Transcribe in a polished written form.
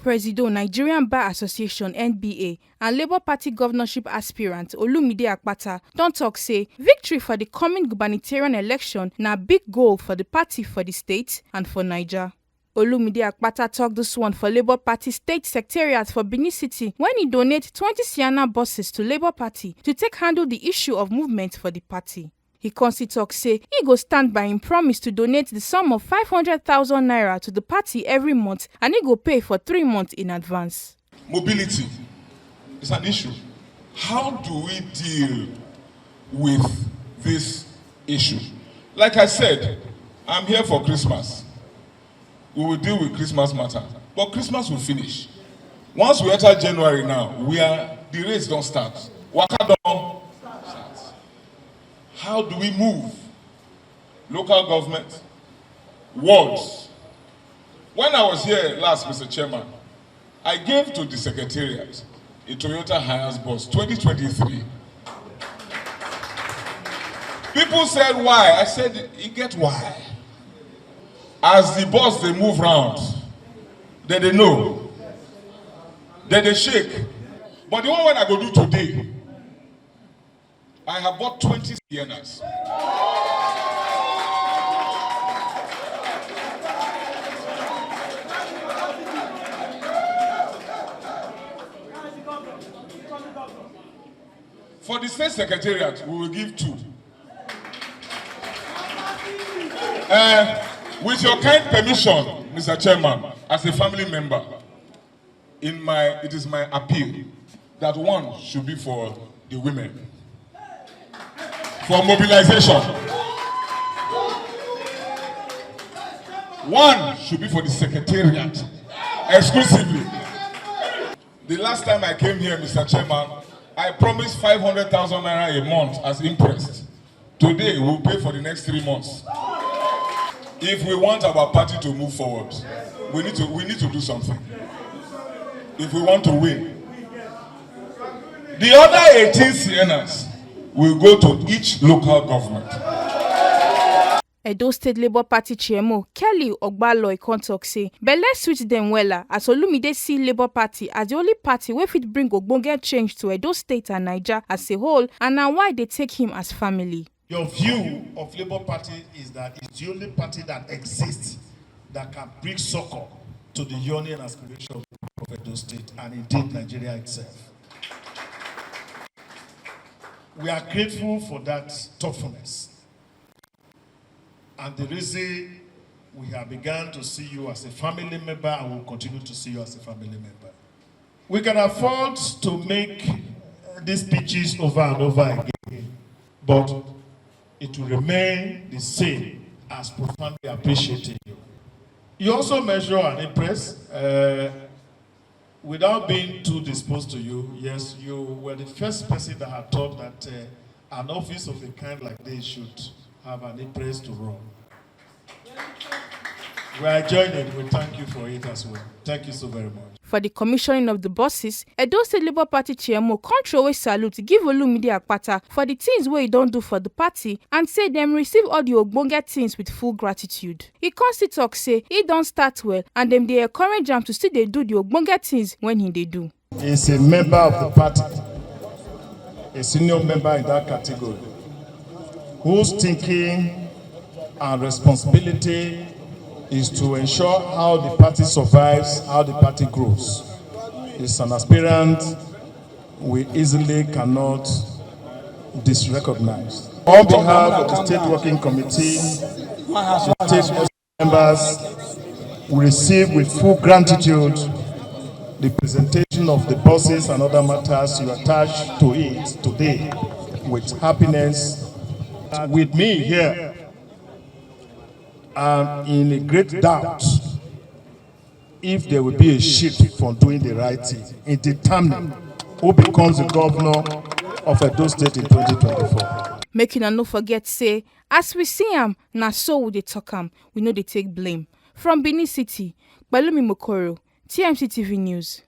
Presido Nigerian Bar Association (NBA) and Labour Party governorship aspirant Olumide Akpata don tok say victory for the coming gubernatorial election na big goal for the party for the state and for Naija. Olumide Akpata tok dis one for Labour Party State Secretariat for Benin City when he donate 20 Sienna buses to Labour Party to take handle the issue of movement for the party. He constantly tok say he go stand by him promise to donate the sum of 500,000 naira to the party every month and he go pay for 3 months in advance. Mobility is an issue. How do we deal with this issue? Like I said, I'm here for Christmas. We will deal with Christmas matter, but Christmas will finish. Once we enter January now, the race don't start. Waka don start. How do we move? Local government, wards. When I was here last, Mr. Chairman, I gave to the Secretariat a Toyota Hiace bus 2023. People said why? I said, you get why. As the bus they move round, then they know, then they shake. But the one when I go do today, I have bought 20 Siennas. For the State Secretariat, we will give 2. With your kind permission, Mr. Chairman, as a family member, it is my appeal that 1 should be for the women, for mobilization. 1 should be for the Secretariat, exclusively. The last time I came here, Mr. Chairman, I promised 500,000 naira a month as interest. Today, we'll pay for the next 3 months. If we want our party to move forward, we need to do something. If we want to win. The other 18 Siennas will go to each local government. Edo State Labour Party Chairman Kelly Ogbaloy tok say, but let's switch them wella as Olumide see Labour Party as the only party wey fit bring ogbonge change to Edo State and Naija as a whole, and now why they take him as family. Your view of Labour Party is that it's the only party that exists that can bring succor to the yearning and aspiration of Edo State and indeed Nigeria itself. We are grateful for that thoughtfulness. And the reason we have begun to see you as a family member and will continue to see you as a family member. We can afford to make these speeches over and over again, but it will remain the same as profoundly appreciating you. You also measure and impress without being too disposed to you. Yes, you were the first person that had thought that an office of a kind like this should have an impress to run. We are joining. We thank you for it as well. Thank you so very much. For the commissioning of the buses, Edo State Labour Party Chairman control salute give Olumide Akpata for the things wey he don't do for the party and say them receive all the ogbonge things with full gratitude. He constantly talk say he don't start well and them they encourage him to still they do the ogbonge things when he they do. He's a member of the party, a senior member in that category, whose thinking and responsibility is to ensure how the party survives, how the party grows. It's an aspirant we easily cannot disrecognize. On behalf of the State Working Committee, the State members, we receive with full gratitude the presentation of the buses and other matters you attach to it today with happiness. With me here, I'm in a great doubt if there will be a shift from doing the right thing in determining who becomes the governor of Edo State in 2024. Make una no forget say, as we see him, na so we dey talk am. We know they take blame. From Benin City, Balumi Mokoro, TMC TV News.